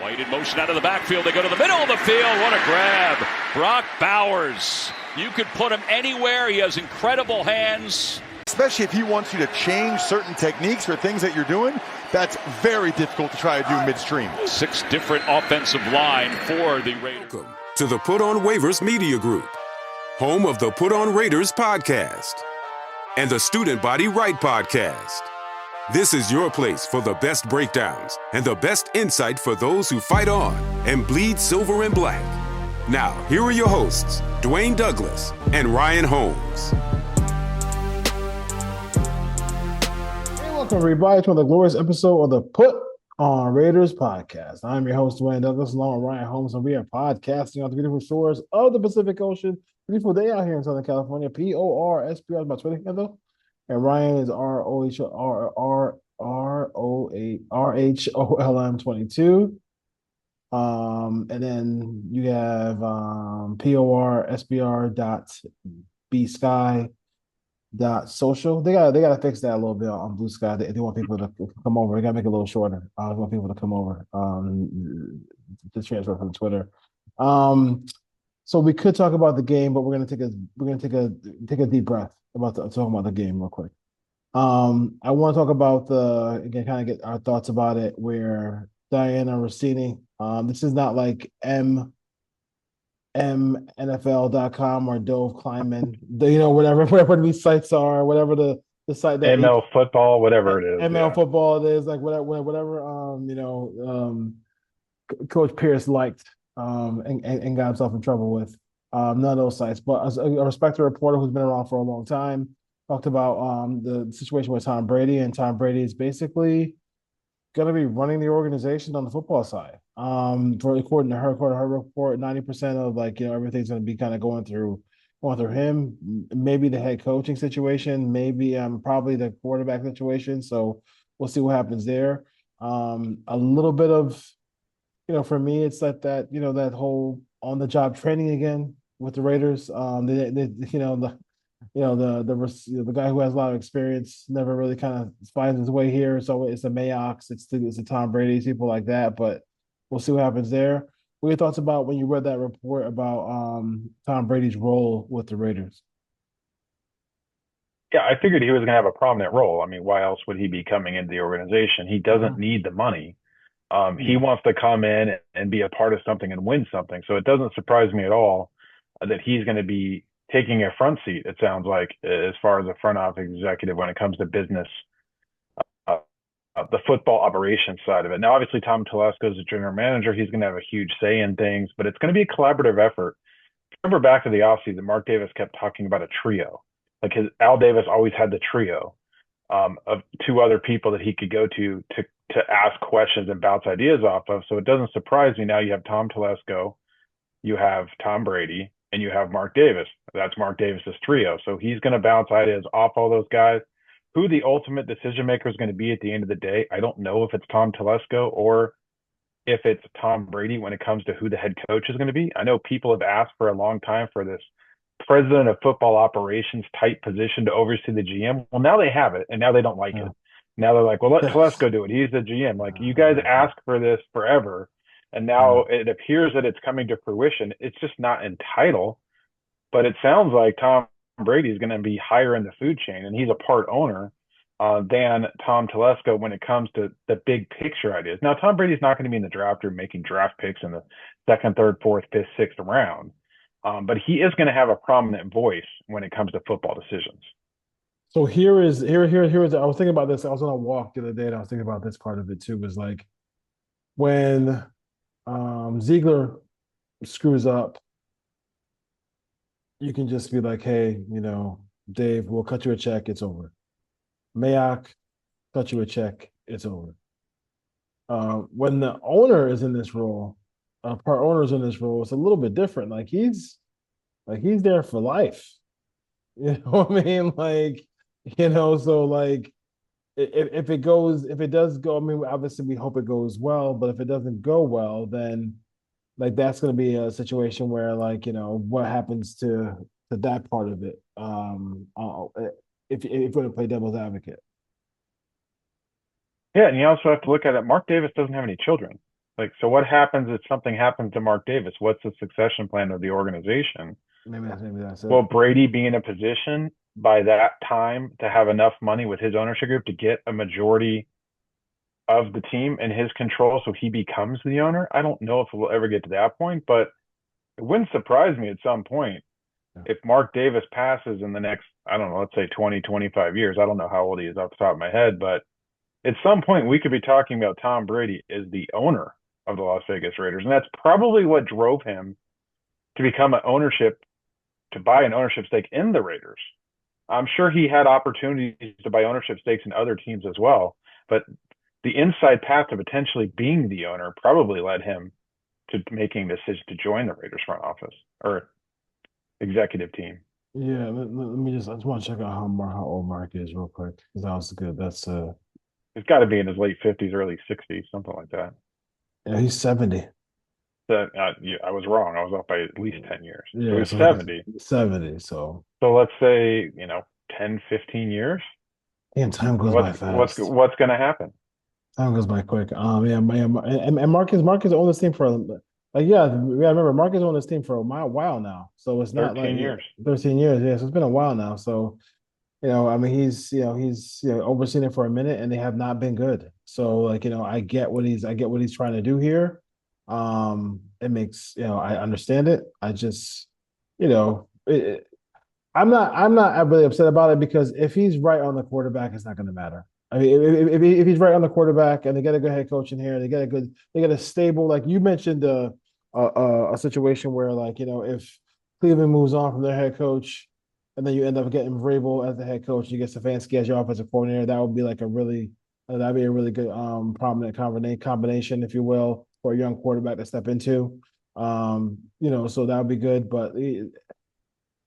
White in motion out of the backfield. They go to the middle of the field. What a grab. Brock Bowers. You could put him anywhere. He has incredible hands. Especially if he wants you to change certain techniques or things that you're doing, that's very difficult to try to do midstream. 6 different offensive line for the Raiders. Welcome to the Put On Waivers Media Group, home of the Put On Raiders podcast and the Student Body Right podcast. This is your place for the best breakdowns and the best insight for those who fight on and bleed silver and black. Now, here are your hosts, Dwayne Douglas and Ryan Holmes. Hey, welcome everybody to the glorious episode of the Put On Raiders podcast. I'm your host, Dwayne Douglas, along with Ryan Holmes, and we are podcasting on the beautiful shores of the Pacific Ocean. Beautiful day out here in Southern California. PORSPR is my Twitter handle. And Ryan is RHOLM22. And then you have PORSBR.bsky.social. They gotta fix that a little bit on Blue Sky. They want people to come over. They gotta make it a little shorter. They want people to come over to transfer from Twitter. So we could talk about the game, but we're gonna take a deep breath talking about the game real quick. I want to talk about kind of get our thoughts about it. Where Diana Rossini, this is not like NFL.com or Dove Kleinman, whatever these sites are, whatever the site that ML football, whatever it is. ML football, it is like whatever. Coach Pierce liked and got himself in trouble with. None of those sites, but a respected reporter who's been around for a long time talked about the situation with Tom Brady, and Tom Brady is basically going to be running the organization on the football side. According to her report, 90% of everything's going to be kind of going through him. Maybe the head coaching situation, maybe probably the quarterback situation. So we'll see what happens there. A little bit of, for me, it's like that, that whole on the job training again with the Raiders. The guy who has a lot of experience never really kind of finds his way here. So it's the Mayox, it's the Tom Brady's, people like that. But we'll see what happens there. What are your thoughts about when you read that report about Tom Brady's role with the Raiders? Yeah, I figured he was going to have a prominent role. I mean, why else would he be coming into the organization? He doesn't need the money. He wants to come in and be a part of something and win something. So it doesn't surprise me at all that he's going to be taking a front seat, it sounds like, as far as a front office executive when it comes to business, the football operations side of it. Now, obviously, Tom Telesco is the general manager. He's going to have a huge say in things, but it's going to be a collaborative effort. Remember back to the offseason, Mark Davis kept talking about a trio. Al Davis always had the trio of 2 other people that he could go to ask questions and bounce ideas off of. So it doesn't surprise me now you have Tom Telesco, you have Tom Brady, and you have Mark Davis. That's Mark Davis's trio. So he's going to bounce ideas off all those guys. Who the ultimate decision maker is going to be at the end of the day, I don't know if it's Tom Telesco or if it's Tom Brady when it comes to who the head coach is going to be. I know people have asked for a long time for this president of football operations type position to oversee the GM. Well, now they have it, and now they don't like it. Now they're like, well, let Telesco do it. He's the GM. You guys asked for this forever, and now it appears that it's coming to fruition. It's just not entitled, but it sounds like Tom Brady is going to be higher in the food chain, and he's a part owner than Tom Telesco when it comes to the big picture ideas. Now, Tom Brady's not going to be in the draft room making draft picks in the 2nd, 3rd, 4th, 5th, 6th round, but he is going to have a prominent voice when it comes to football decisions. So here is I was thinking about this. I was on a walk the other day, and I was thinking about this part of it too. Was like when Ziegler screws up, you can just be like, hey, Dave, we'll cut you a check, it's over. Mayock, cut you a check, it's over. When the owner is in this role, part owner's in this role, it's a little bit different. He's there for life. You know what I mean? So if it does go, I mean, obviously we hope it goes well, but if it doesn't go well, then that's going to be a situation where what happens to that part of it, if you're going to play devil's advocate. Yeah, and you also have to look at it. Mark Davis doesn't have any children. Like, so what happens if something happens to Mark Davis? What's the succession plan of the organization? Maybe that's Will it. Brady be in a position by that time to have enough money with his ownership group to get a majority of the team in his control so he becomes the owner? I don't know if we'll ever get to that point, but it wouldn't surprise me at some point Yeah. if Mark Davis passes in the next, I don't know, let's say 20, 25 years. I don't know how old he is off the top of my head, but at some point we could be talking about Tom Brady as the owner of the Las Vegas Raiders. And that's probably what drove him to become to buy an ownership stake in the Raiders. I'm sure he had opportunities to buy ownership stakes in other teams as well, but the inside path to potentially being the owner probably led him to making the decision to join the Raiders front office or executive team. Yeah, let me I just want to check out how old Mark is real quick because that was good. That's He's got to be in his late 50s, early 60s, something like that. yeah, he's 70. Yeah, I was wrong. I was off by at least 10 years. So Yeah, he's so 70. he's 70. So So let's say, 10, 15 years. yeah, time goes What's by what's fast. what's going to happen? Time goes by quick. Yeah, and Marcus owned this team for like yeah, remember Marcus owned this team for a while now. So it's not like 13 years. 13 years. Yeah, so it's been a while now. So I mean, he's overseen it for a minute, and they have not been good. So like I get what he's trying to do here. It makes I understand it. I just I'm not really upset about it because if he's right on the quarterback, it's not going to matter. I mean, if he's right on the quarterback and they get a good head coach in here, they get a stable, like you mentioned, a situation where like if Cleveland moves on from their head coach, and then you end up getting Vrabel as the head coach, you get Stefanski as your offensive coordinator, that would be like that'd be a really good prominent combination, if you will, for a young quarterback to step into. So that would be good, but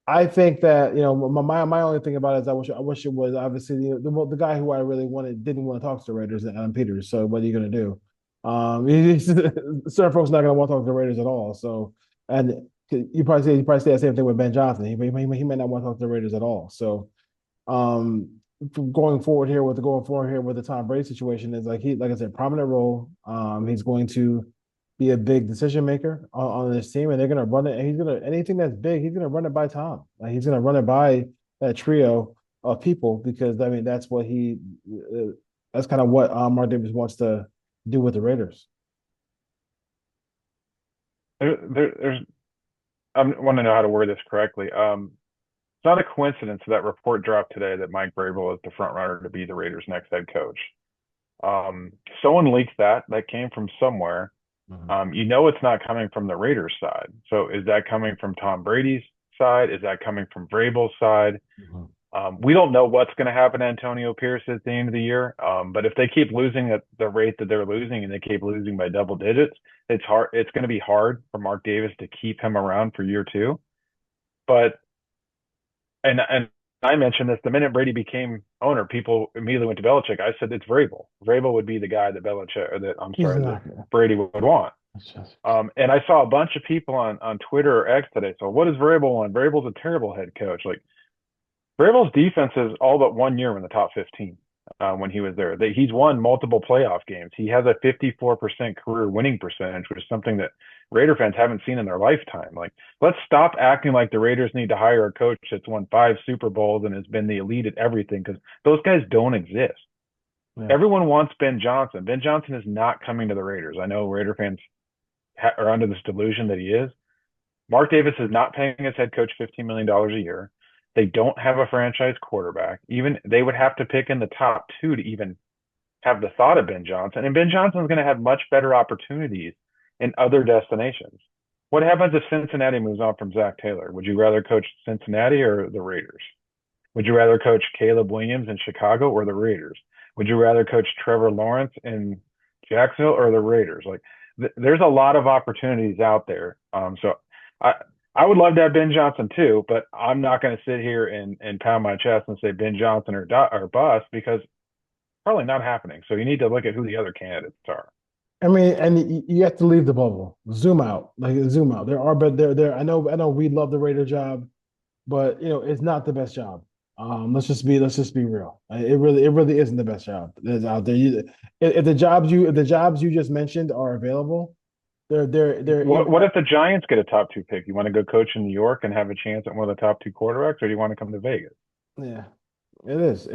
I think that my only thing about it is I wish it was obviously the guy who I really didn't want to talk to the Raiders, and Adam Peters. So what are you going to do? Certain folks not going to want to talk to the Raiders at all. So and you probably say the same thing with Ben Johnson. He may not want to talk to the Raiders at all. So um, going forward here with the Tom Brady situation is like I said, prominent role. He's going to be a big decision maker on this team, and they're going to run it. And he's going to anything that's big, he's going to run it by Tom. Like he's going to run it by that trio of people because I mean that's what that's kind of what Mark Davis wants to do with the Raiders. There's I want to know how to word this correctly. It's not a coincidence that report dropped today that Mike Vrabel is the front runner to be the Raiders' next head coach. Someone leaked that. That came from somewhere. It's not coming from the Raiders side. So is that coming from Tom Brady's side? Is that coming from Vrabel's side? We don't know what's going to happen to Antonio Pierce at the end of the year. But if they keep losing at the rate that they're losing and they keep losing by double digits, it's hard. It's going to be hard for Mark Davis to keep him around for year two. But and I mentioned this the minute Brady became owner, people immediately went to Belichick. I said it's Vrabel. Vrabel would be the guy that Brady would want. And I saw a bunch of people on Twitter or X today. So what does Vrabel want? Vrabel's a terrible head coach. Like Vrabel's defense is all but 1 year in the top 15 when he was there. He's won multiple playoff games. He has a 54% career winning percentage, which is something that Raider fans haven't seen in their lifetime. Like, let's stop acting like the Raiders need to hire a coach that's won 5 Super Bowls and has been the elite at everything because those guys don't exist. Yeah. Everyone wants Ben Johnson. Ben Johnson is not coming to the Raiders. I know Raider fans are under this delusion that he is. Mark Davis is not paying his head coach $15 million a year. They don't have a franchise quarterback. Even they would have to pick in the top 2 to even have the thought of Ben Johnson. And Ben Johnson is going to have much better opportunities in other destinations. What happens if Cincinnati moves on from Zach Taylor? Would you rather coach Cincinnati or the Raiders? Would you rather coach Caleb Williams in Chicago or the Raiders? Would you rather coach Trevor Lawrence in Jacksonville or the Raiders? Like, there's a lot of opportunities out there. So I would love to have Ben Johnson too, but I'm not going to sit here and pound my chest and say Ben Johnson or bust because probably not happening. So you need to look at who the other candidates are. I mean, and you have to leave the bubble, zoom out. There are, but there. I know we love the Raider job, but it's not the best job. Let's just be real. It really isn't the best job that's out there. If the jobs you just mentioned are available, they're in. What if the Giants get a top 2 pick? You want to go coach in New York and have a chance at one of the top 2 quarterbacks, or do you want to come to Vegas? Yeah, it is.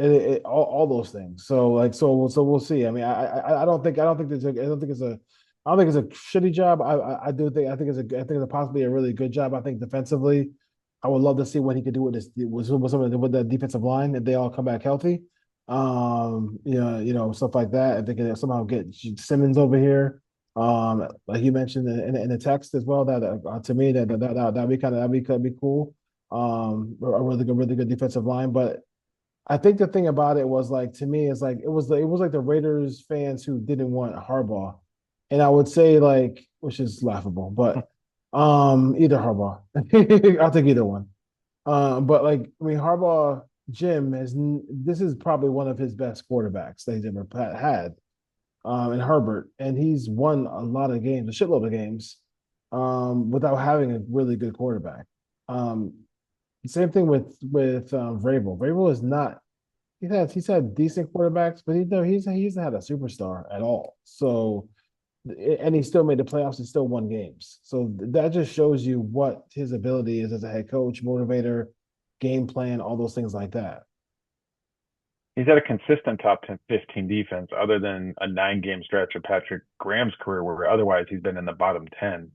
All those things. So we'll see. I mean, I don't think it's a shitty job. I think it's possibly a really good job. I think defensively, I would love to see what he could do with the defensive line if they all come back healthy. Stuff like that. If they can somehow get Simmons over here, like you mentioned in the text as well, that to me that'd be cool. A really good defensive line, but I think the thing about it was like to me is like it was like the Raiders fans who didn't want Harbaugh, and I would say like which is laughable, but either Harbaugh, I'll take either one. But like I mean Harbaugh Jim this is probably one of his best quarterbacks that he's ever had, and Herbert, and he's won a lot of games, a shitload of games, without having a really good quarterback. Um, Same thing with Vrabel. Vrabel is not. He's had decent quarterbacks, but he's hasn't had a superstar at all. So, and he still made the playoffs and still won games. So that just shows you what his ability is as a head coach, motivator, game plan, all those things like that. He's had a consistent top 10, 15 defense, other than a 9-game stretch of Patrick Graham's career, where otherwise he's been in the bottom 10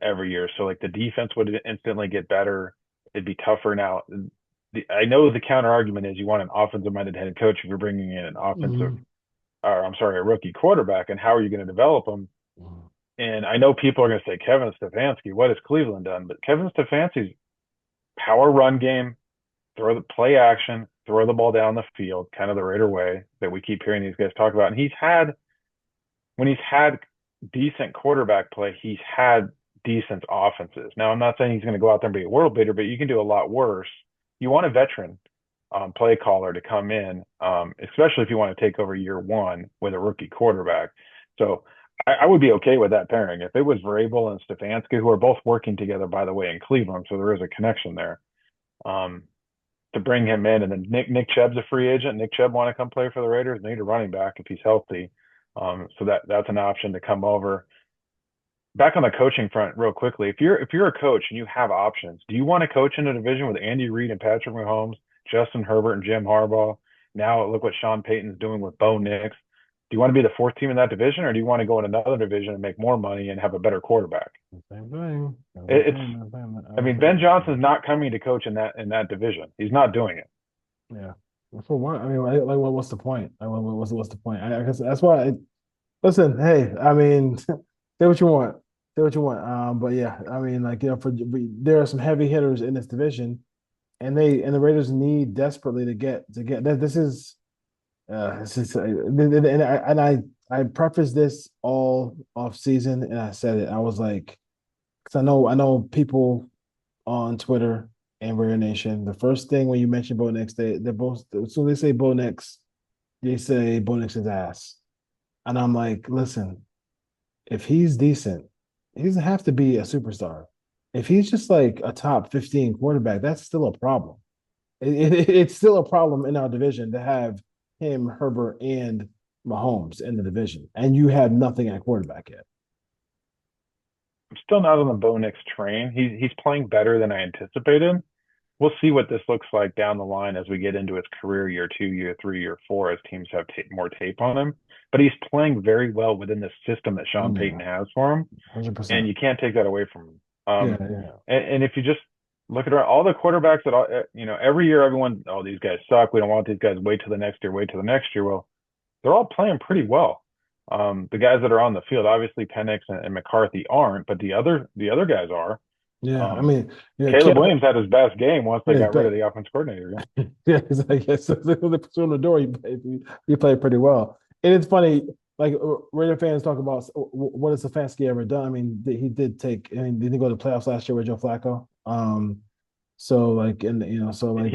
every year. So like the defense would instantly get better. It'd be tougher now. I know the counter argument is you want an offensive minded head coach if you're bringing in an a rookie quarterback, and how are you going to develop them? Mhm. And I know people are going to say Kevin Stefanski, what has Cleveland done? But Kevin Stefanski's power run game, throw the play action, throw the ball down the field, kind of the Raider way that we keep hearing these guys talk about. And when he's had decent quarterback play, he's had decent offenses. Now, I'm not saying he's going to go out there and be a world beater, but you can do a lot worse. You want a veteran play caller to come in, especially if you want to take over year one with a rookie quarterback. So I would be okay with that pairing. If it was Vrabel and Stefanski, who are both working together, by the way, in Cleveland, so there is a connection there, to bring him in. And then Nick Chubb's a free agent. Nick Chubb want to come play for the Raiders. They need a running back if he's healthy. So that's an option to come over. Back on the coaching front, real quickly, if you're a coach and you have options, do you want to coach in a division with Andy Reid and Patrick Mahomes, Justin Herbert and Jim Harbaugh? Now look what Sean Payton's doing with Bo Nix. Do you want to be the fourth team in that division, or do you want to go in another division and make more money and have a better quarterback? Same thing. I mean, Ben Johnson's not coming to coach in that division. He's not doing it. Yeah. For what? I mean, like, what's the point? What's the point? I guess that's why. Listen, hey, I mean, say what you want. Say what you want. But yeah, I mean, like there are some heavy hitters in this division, and the Raiders need desperately to get that. This is, and I prefaced this all off season, and I said it. I was like, because I know people on Twitter and Raider Nation. The first thing when you mention Bo Nix, they're both as soon as they say Bo Nix, they say Bo Nix's ass, and I'm like, listen, if he's decent, he doesn't have to be a superstar. If he's just like a top 15 quarterback, that's still a problem. It's still a problem in our division to have him, Herbert, and Mahomes in the division, and you have nothing at quarterback yet. I'm still not on the Bo Nix train. He's playing better than I anticipated. We'll see what this looks like down the line as we get into his career, year 2, year 3, year 4, as teams have more tape on him. But he's playing very well within the system that Sean Payton has for him, 100%. and you can't take that away from him. Yeah. And if you just look at all the quarterbacks that every year everyone, oh, these guys suck. We don't want these guys. Wait till the next year. Wait till the next year. Well, they're all playing pretty well. The guys that are on the field, obviously Penix and McCarthy aren't, but the other guys are. Yeah, I mean, Caleb Williams had his best game once they got rid of the offense coordinator. Yeah, it's like so they put you on the door. You played pretty well, and it's funny. Like Raider fans talk about what has Stefanski ever done. I mean, he did take. I mean, did he go to the playoffs last year with Joe Flacco? So like, and so like,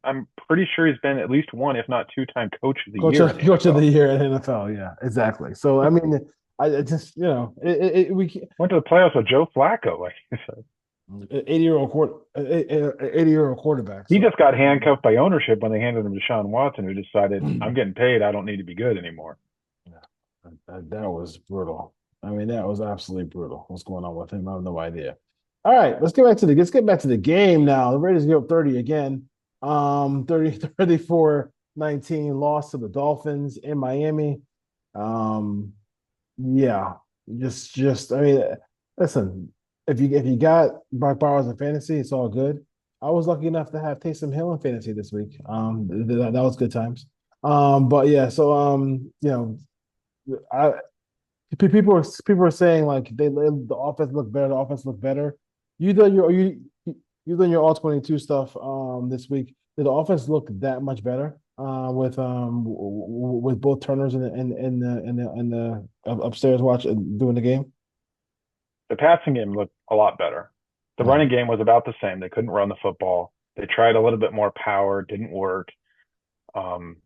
I'm pretty sure he's been at least one, if not 2-time coach of the year. Coach of the year at NFL. Yeah, exactly. So I mean, I just we went to the playoffs with Joe Flacco, like you said. 80-year-old quarterback. He So just got handcuffed by ownership when they handed him to Deshaun Watson, who decided, I'm getting paid. I don't need to be good anymore. yeah, that was brutal. I mean, that was absolutely brutal. What's going on with him? I have no idea. All right, let's get back to the game now. The Raiders give up 30 again. 34-19 loss to the Dolphins in Miami. Um, yeah, just I mean, listen, if you got Brock Bowers in fantasy, it's all good. I was lucky enough to have Taysom Hill in fantasy this week. That was good times. But yeah, so I people are saying like the offense looked better. The offense looked better. You done your you done your all 22 stuff this week. Did the offense look that much better with both Turners in the upstairs doing the game? The passing game looked a lot better. The Yeah. running game was about the same. They couldn't run the football. They tried a little bit more power, didn't work. Um,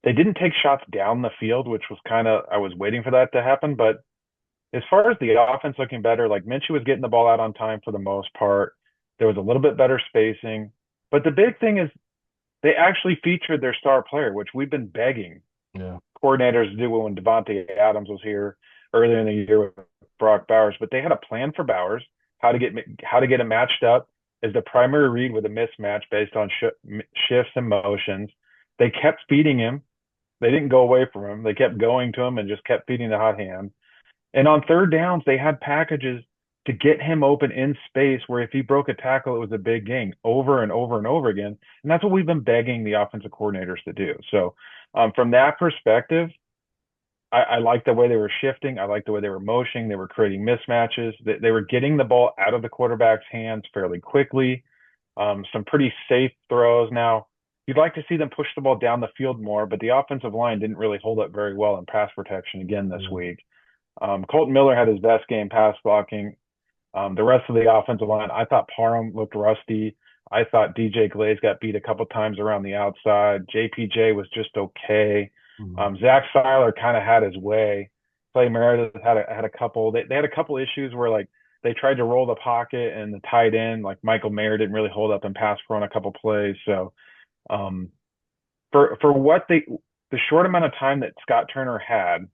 they didn't take shots down the field, which was I was waiting for that to happen. But as far as the offense looking better, like Minshew was getting the ball out on time for the most part. There was a little bit better spacing. But the big thing is they actually featured their star player, which we've been begging Yeah. coordinators to do when Devontae Adams was here earlier in the year with Brock Bowers. But they had a plan for Bowers, how to get him matched up as the primary read with a mismatch based on shifts and motions. They kept feeding him. They didn't go away from him. They kept going to him and just kept feeding the hot hand. And on third downs, they had packages to get him open in space where if he broke a tackle, it was a big gain over and over and over again. And that's what we've been begging the offensive coordinators to do. So from that perspective, I like the way they were shifting. I like the way they were motioning. They were creating mismatches. They were getting the ball out of the quarterback's hands fairly quickly. Some pretty safe throws. Now, you'd like to see them push the ball down the field more, but the offensive line didn't really hold up very well in pass protection again this week. Colton Miller had his best game pass blocking. The rest of the offensive line, I thought Parham looked rusty. I thought DJ Glaze got beat a couple times around the outside. JPJ was just okay. Zach Seiler kind of had his way. Clay Meredith had a couple. They had a couple issues where like they tried to roll the pocket and the tight end, like Michael Mayer, didn't really hold up and pass pro on a couple plays. So for what the short amount of time that Scott Turner had,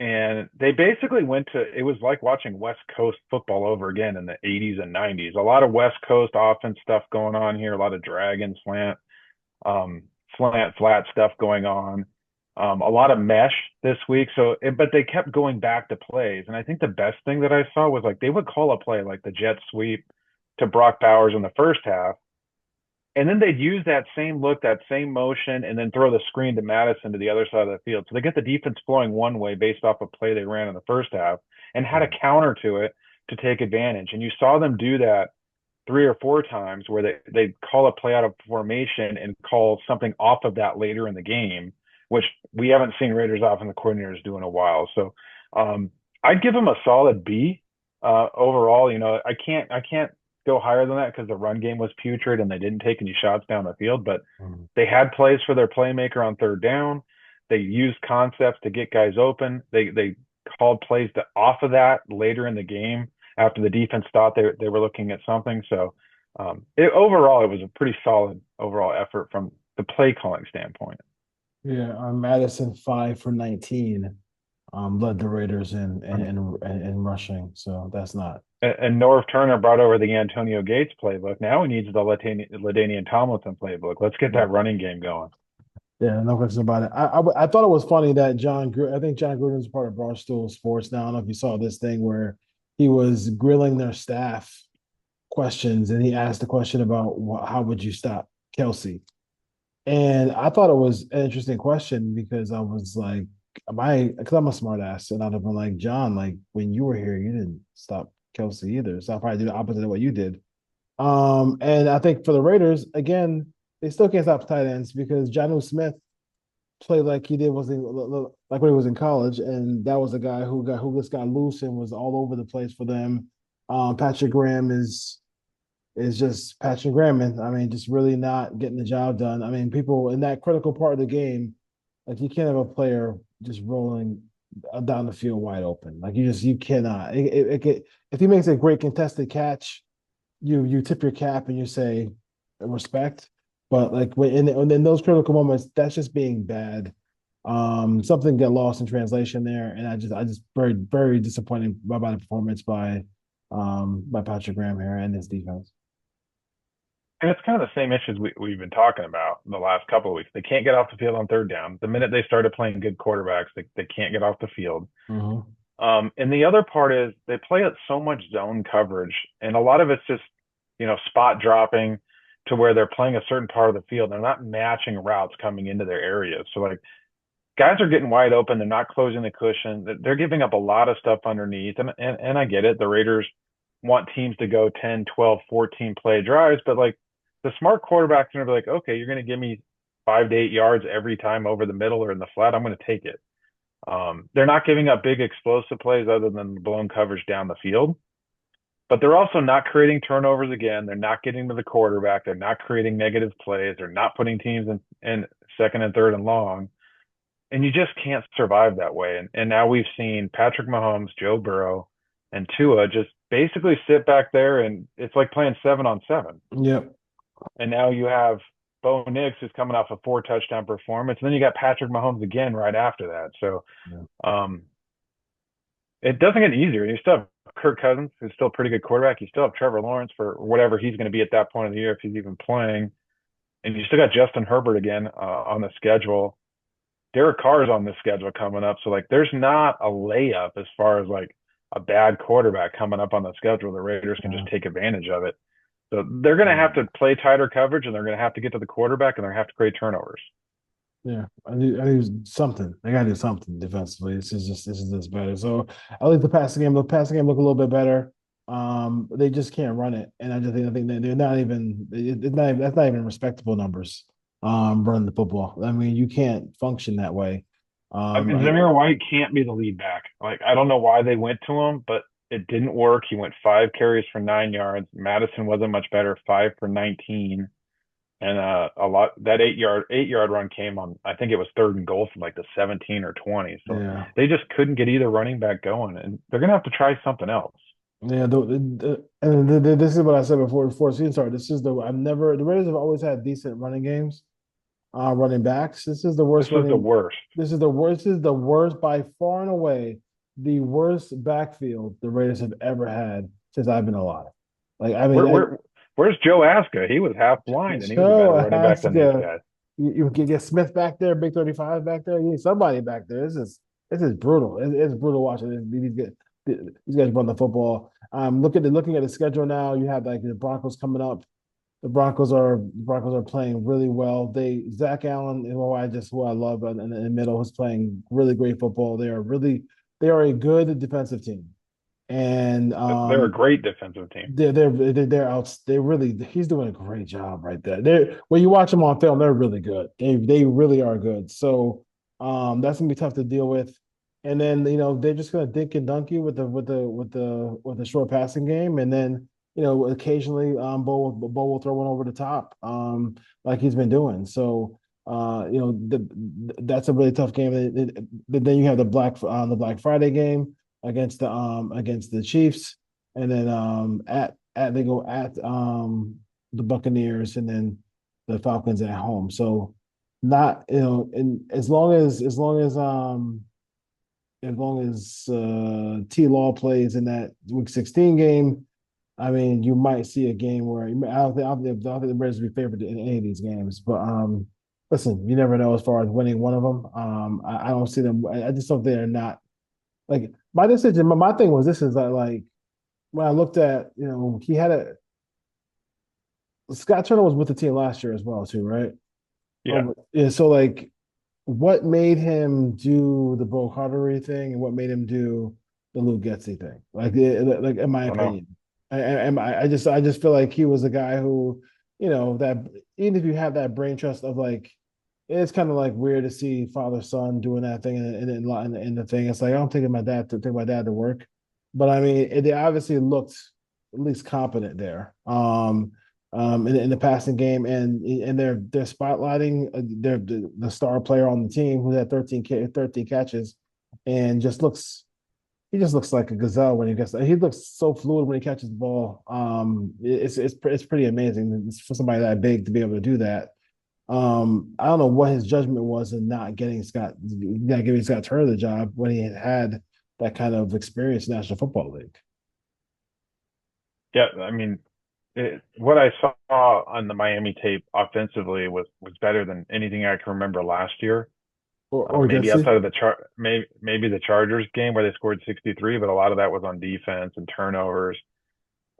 and they basically it was like watching West Coast football over again in the 80s and 90s. A lot of West Coast offense stuff going on here, a lot of drag and slant, flat stuff going on. A lot of mesh this week. But they kept going back to plays. And I think the best thing that I saw was like they would call a play like the jet sweep to Brock Bowers in the first half. And then they'd use that same look, that same motion, and then throw the screen to Madison to the other side of the field. So they get the defense flowing one way based off a play they ran in the first half and had a counter to it to take advantage. And you saw them do that 3 or 4 times where they call a play out of formation and call something off of that later in the game, which we haven't seen Raiders offensive coordinators do in a while. So I'd give them a solid B overall. I can't go higher than that because the run game was putrid and they didn't take any shots down the field, but they had plays for their playmaker on third down. They used concepts to get guys open. They called plays off of that later in the game after the defense thought they were looking at something. So overall, it was a pretty solid overall effort from the play calling standpoint. Yeah, Madison 5 for 19 led the Raiders in rushing. So that's not. And Norv Turner brought over the Antonio Gates playbook. Now he needs the LaDainian Tomlinson playbook. Let's get that running game going. Yeah, no question about it. I thought it was funny that I think John Gruden's part of Barstool Sports now. I don't know if you saw this thing where he was grilling their staff questions and he asked the question about how would you stop Kelsey? And I thought it was an interesting question because I was like, because I'm a smart ass and I'd have been like, John, like when you were here, you didn't stop Kelsey either. So I'll probably do the opposite of what you did. And I think for the Raiders, again, they still can't stop tight ends because Jonnu Smith played like he did like when he was in college, and that was a guy who just got loose and was all over the place for them. Patrick Graham is just Patrick Graham, and I mean, just really not getting the job done. I mean, people in that critical part of the game, like you can't have a player just rolling down the field wide open. Like you cannot. If he makes a great contested catch, you tip your cap and you say respect. But like in those critical moments, that's just being bad. Something get lost in translation there, and I just very very disappointed by the performance by Patrick Graham here and his defense. And it's kind of the same issues we've been talking about the last couple of weeks. They can't get off the field on third down. The minute they started playing good quarterbacks, they can't get off the field. And the other part is they play at so much zone coverage, and a lot of it's just, spot dropping to where they're playing a certain part of the field. They're not matching routes coming into their areas. So like guys are getting wide open. They're not closing the cushion. They're giving up a lot of stuff underneath. And I get it. The Raiders want teams to go 10, 12, 14 play drives, but like the smart quarterback's going to be like, okay, you're going to give me 5 to 8 yards every time over the middle or in the flat. I'm going to take it. They're not giving up big explosive plays other than blown coverage down the field, but they're also not creating turnovers again. They're not getting to the quarterback. They're not creating negative plays. They're not putting teams in second and third and long. And you just can't survive that way. And now we've seen Patrick Mahomes, Joe Burrow, and Tua just basically sit back there, and it's like playing 7-on-7. Yep. And now you have Bo Nix, who's coming off a 4-touchdown performance, and then you got Patrick Mahomes again right after that. So it doesn't get easier. You still have Kirk Cousins, who's still a pretty good quarterback. You still have Trevor Lawrence for whatever he's going to be at that point of the year if he's even playing. And you still got Justin Herbert again on the schedule. Derek Carr's on the schedule coming up. So, like, there's not a layup as far as, like, a bad quarterback coming up on the schedule. The Raiders can just take advantage of it. So they're going to have to play tighter coverage, and they're going to have to get to the quarterback, and they're going to have to create turnovers. Yeah, I need something. They got to do something defensively. This is better. So I like the passing game. The passing game look a little bit better. They just can't run it, and I think they're not even. That's not even respectable numbers. Running the football. I mean, you can't function that way. Zamir White can't be the lead back. Like, I don't know why they went to him, but it didn't work. He went 5 carries for 9 yards. Madison wasn't much better, 5 for 19. And that 8-yard run came on, I think it was 3rd and goal from like the 17 or 20. So they just couldn't get either running back going, and they're gonna have to try something else. Yeah, this is what I said before season started. The Raiders have always had decent running games, running backs. This is the worst. This is the worst. This is the worst. This is the worst by far and away. The worst backfield the Raiders have ever had since I've been alive. Like, I mean, where's Joe Aska? He was half blind, and he was a better running back than these guys. You can get Smith back there, Big 35 back there. You need somebody back there. This is brutal. It's brutal watching these guys run the football. Looking at the schedule now. You have like the Broncos coming up. The Broncos are playing really well. Zach Allen, who I love in the middle, is playing really great football. They are a good defensive team, and they're a great defensive team. They're out. He's doing a great job right there. When you watch them on film, they're really good. They really are good. So that's gonna be tough to deal with. And then they're just gonna dink and dunk you with the short passing game, and then occasionally Bo will throw one over the top like he's been doing. So that's a really tough game. Then you have the Black Friday game against the Chiefs, and then they go at the Buccaneers, and then the Falcons at home. So not and as long as T. Law plays in that Week 16 game, I mean, you might see a game where I don't think the Raiders will be favored in any of these games. But listen, you never know as far as winning one of them. I don't see them. I just don't think they're not like my decision. My thing was this is like when I looked at he had Scott Turner was with the team last year as well too, right? Yeah. So like, what made him do the Bo Cartery thing, and what made him do the Luke Getsy thing? Like in my opinion. I just feel like he was a guy who, that even if you have that brain trust of like, it's kind of like weird to see father son doing that thing in the thing. It's like I don't take my dad to work, but I mean they obviously looked at least competent there in the passing game, and they're spotlighting the star player on the team who had 13 catches and he just looks like a gazelle when he gets. He looks so fluid when he catches the ball. It's pretty amazing for somebody that big to be able to do that. I don't know what his judgment was in not giving Scott Turner the job when he had that kind of experience in the National Football League. Yeah, I mean, what I saw on the Miami tape offensively was better than anything I can remember last year. Or Maybe against outside of maybe the Chargers game where they scored 63, but a lot of that was on defense and turnovers.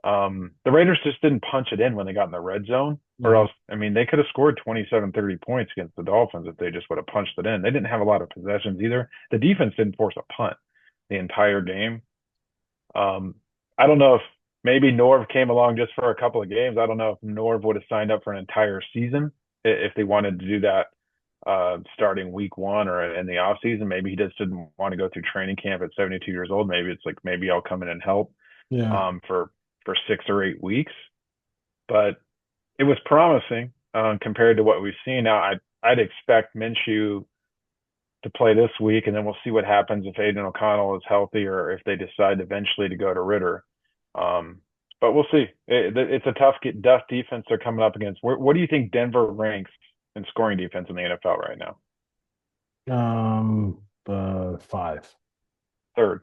The Raiders just didn't punch it in when they got in the red zone, or else, I mean, they could have scored 27, 30 points against the Dolphins if they just would have punched it in. They didn't have a lot of possessions either. The defense didn't force a punt the entire game. I don't know if maybe Norv came along just for a couple of games. I don't know if Norv would have signed up for an entire season if they wanted to do that starting week one or in the off season. Maybe he just didn't want to go through training camp at 72 years old. Maybe it's like, maybe I'll come in and help for 6 or 8 weeks. But it was promising compared to what we've seen. Now, I'd expect Minshew to play this week, and then we'll see what happens if Aiden O'Connell is healthy or if they decide eventually to go to Ritter. But we'll see. It's a tough defense they're coming up against. What do you think Denver ranks in scoring defense in the NFL right now? 5. Third.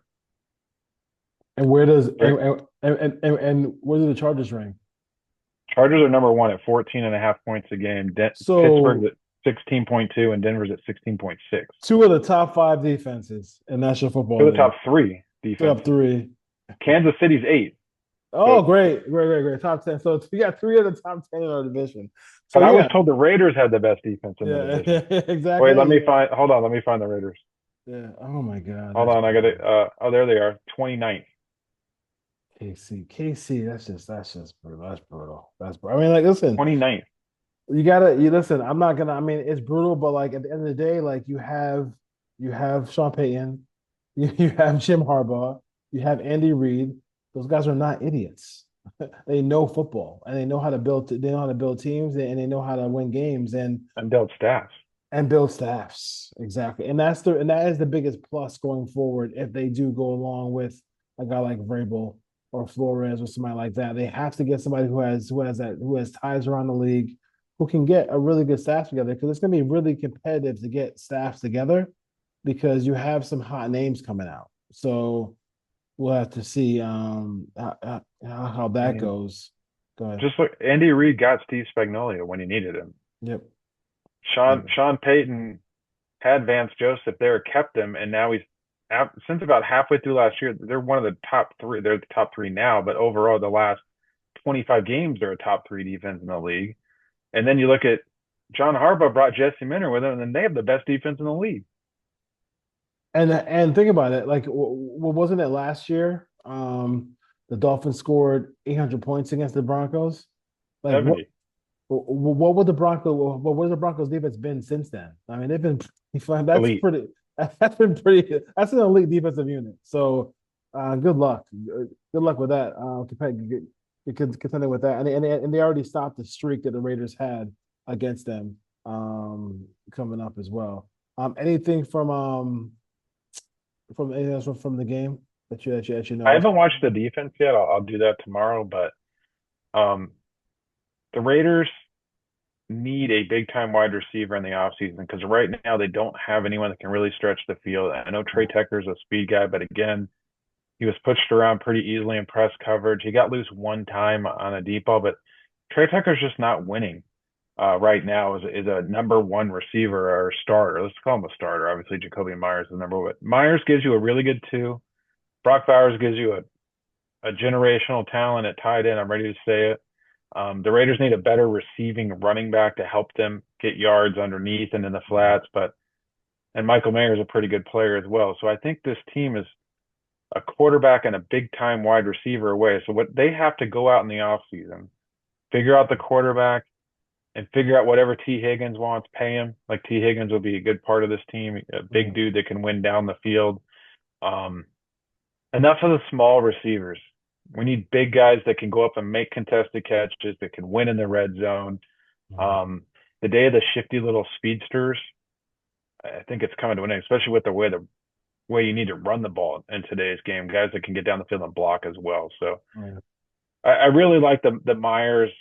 And where does and where do the Chargers rank? Chargers are number 1 at 14.5 points a game. So Pittsburgh's at 16.2 and Denver's at 16.6. 2 of the top 5 defenses in National Football 2 of League. the top 3 defenses. Top 3. Kansas City's 8. Oh, great. Top 10. So we got 3 of the top 10 in our division. So I was told the Raiders had the best defense in the division. Exactly. Wait, hold on. Let me find the Raiders. Yeah. Oh my God. Hold on. I got it. There they are. 29th. KC. That's just brutal. That's brutal. I mean, like, listen. 29th. You listen. I'm not gonna. I mean, it's brutal, but like at the end of the day, like you have Sean Payton, you have Jim Harbaugh, you have Andy Reid. Those guys are not idiots. They know football and they know how to build. They know how to build teams and they know how to win games and build staffs. Exactly. And that is the biggest plus going forward if they do go along with a guy like Vrabel or Flores or somebody like that. They have to get somebody who has ties around the league, who can get a really good staff together, because it's going to be really competitive to get staffs together because you have some hot names coming out. So we'll have to see how that goes. Go ahead. Just look, Andy Reid got Steve Spagnuolo when he needed him. Yep. Sean Payton had Vance Joseph there, kept him, and now he's since about halfway through last year, they're one of the top 3. They're the top 3 now, but overall, the last 25 games, they're a top 3 defense in the league. And then you look at John Harbaugh brought Jesse Minter with him, and then they have the best defense in the league. And think about it, like, what wasn't it last year? The Dolphins scored 800 points against the Broncos. Like 70. What would the Broncos defense been since then? I mean, they've been elite. That's an elite defensive unit. So good luck with that. Contending with that, and they already stopped the streak that the Raiders had against them coming up as well. Anything from the game that you know? I haven't watched the defense yet. I'll do that tomorrow, but the Raiders need a big-time wide receiver in the offseason because right now they don't have anyone that can really stretch the field. I know Trey Tucker's a speed guy, but again, he was pushed around pretty easily in press coverage. He got loose one time on a deep ball, but Trey Tucker's just not winning right now as a number 1 receiver or starter. Let's call him a starter. Obviously, Jacoby Myers is number 1. Myers gives you a really good 2. Brock Bowers gives you a generational talent at tight end. I'm ready to say it. The Raiders need a better receiving running back to help them get yards underneath and in the flats, and Michael Mayer is a pretty good player as well. So I think this team is a quarterback and a big-time wide receiver away. So what they have to go out in the offseason, figure out the quarterback, and figure out whatever T. Higgins wants, pay him. Like T. Higgins will be a good part of this team, a big dude that can win down the field. Enough of the small receivers. We need big guys that can go up and make contested catches, that can win in the red zone. The day of the shifty little speedsters, I think it's coming to an end, especially with the way the way you need to run the ball in today's game. Guys that can get down the field and block as well. So I really like the Myers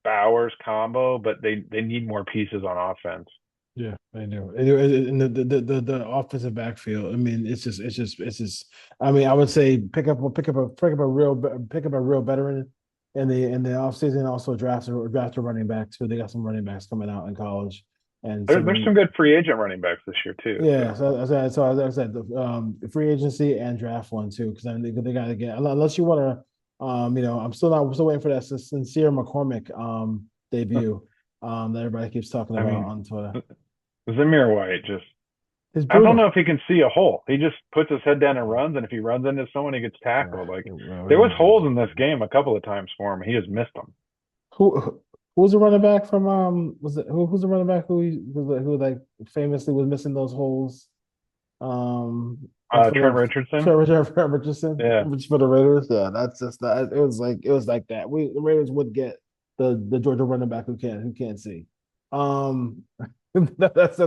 Bowers combo, but they need more pieces on offense. Yeah, I do. And the offensive backfield. I mean, it's just. I mean, I would say pick up a real veteran in the offseason. Also draft a running back too. They got some running backs coming out in college, and There's some good free agent running backs this year too. Yeah, so as I said, the free agency and draft one too, because I mean they got to get, unless you want to, I'm still waiting for that Sincere McCormick debut that everybody keeps talking about on Twitter. Zamir White I don't know if he can see a hole. He just puts his head down and runs, and if he runs into someone, he gets tackled. There was holes in this game a couple of times for him. He just missed them. Who's the running back from who's the running back who like famously was missing those holes? Trent Richardson. Trent Richardson. Yeah. For the Raiders. Yeah, that's just that. It was like that. The Raiders would get the Georgia running back who can't see. That's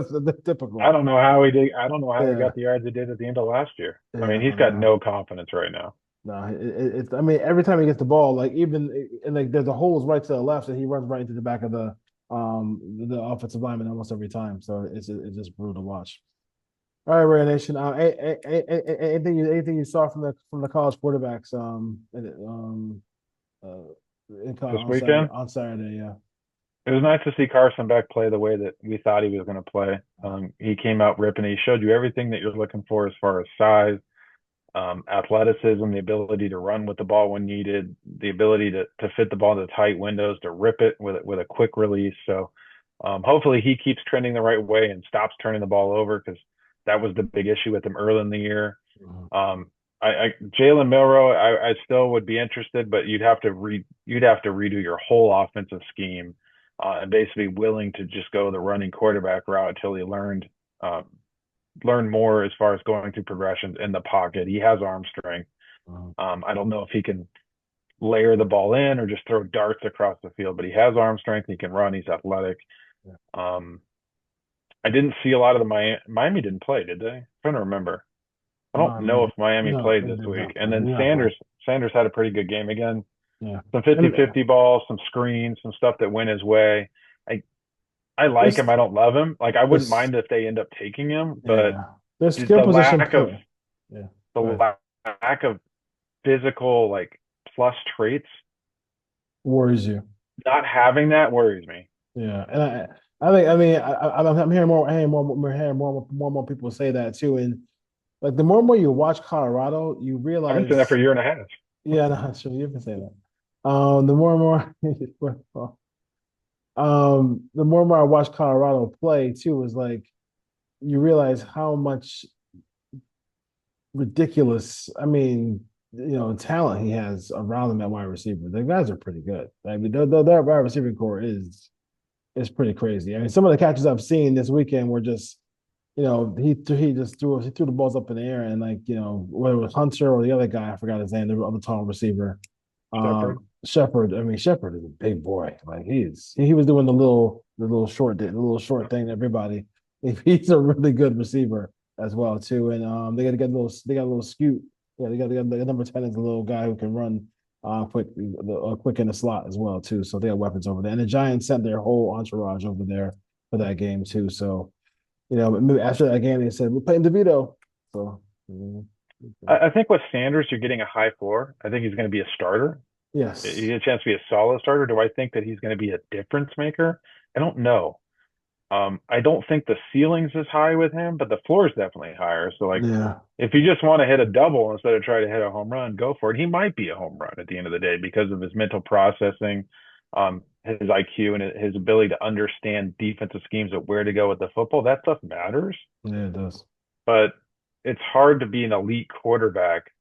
typical. I don't know how he did. I don't know how he got the yards he did at the end of last year. I mean, he's got no confidence right now. No, it's. I mean, every time he gets the ball, like there's a holes right to the left, and he runs right into the back of the offensive lineman almost every time. So it's just brutal to watch. All right, Raider Nation. Anything you saw from the college quarterbacks this weekend on Saturday? Yeah. It was nice to see Carson Beck play the way that we thought he was going to play. He came out ripping. He showed you everything that you're looking for as far as size, athleticism, the ability to run with the ball when needed, the ability to fit the ball into tight windows, to rip it with a quick release. So hopefully he keeps trending the right way and stops turning the ball over, because that was the big issue with him early in the year. Jalen Milroe, I still would be interested, but you'd have to redo your whole offensive scheme. And basically willing to just go the running quarterback route until he learned more as far as going through progressions in the pocket. He has arm strength. I don't know if he can layer the ball in or just throw darts across the field, but he has arm strength. He can run. He's athletic. I didn't see a lot of the Miami didn't play, did they? I'm trying to remember. I don't know if Miami played this week. And then Sanders had a pretty good game again. Yeah. Some 50-50 balls, some screens, some stuff that went his way. I like him. I don't love him. Like, I wouldn't mind if they end up taking him, but there's skill position the lack of physical plus traits worries you. Not having that worries me. Yeah, and I'm hearing more people say that too. And like the more and more you watch Colorado, you realize I've been saying that for a year and a half. Yeah, no, sure, you've been saying that. The more and more I watch Colorado play too, is like you realize how much ridiculous, talent he has around him at wide receiver. The guys are pretty good. I mean, their wide receiver core is pretty crazy. I mean, some of the catches I've seen this weekend were just, he just threw the balls up in the air, and whether it was Hunter or the other guy, I forgot his name, the other tall receiver. Shepard. I mean, Shepard is a big boy. Like he was doing the little short thing to everybody. He's a really good receiver as well too. And they got a little Scoot. Yeah, they got number 10 is a little guy who can run quick in the slot as well too. So they got weapons over there. And the Giants sent their whole entourage over there for that game too. So maybe after that game they said we're playing DeVito. So I think with Sanders, you're getting a high floor. I think he's going to be a starter. Yes. You get a chance to be a solid starter. Do I think that he's going to be a difference maker? I don't know. I don't think the ceiling's as high with him, but the floor is definitely higher. So if you just want to hit a double instead of try to hit a home run, go for it. He might be a home run at the end of the day because of his mental processing, his IQ, and his ability to understand defensive schemes of where to go with the football. That stuff matters. Yeah, it does. But it's hard to be an elite quarterback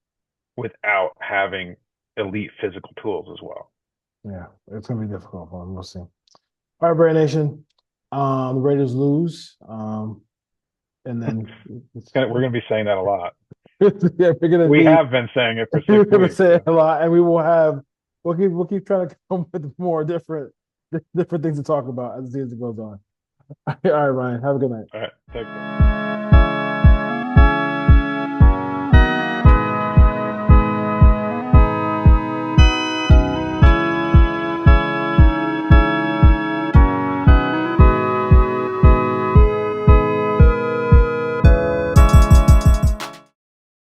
without having elite physical tools as well. Yeah, it's gonna be difficult. We'll see. All right, Brand Nation. The Raiders lose, and then we're gonna be saying that a lot. Yeah, we have been saying it for 6 weeks. We've been saying a lot, and we'll keep trying to come with more different things to talk about as the season goes on. All right, Ryan. Have a good night. All right, take care.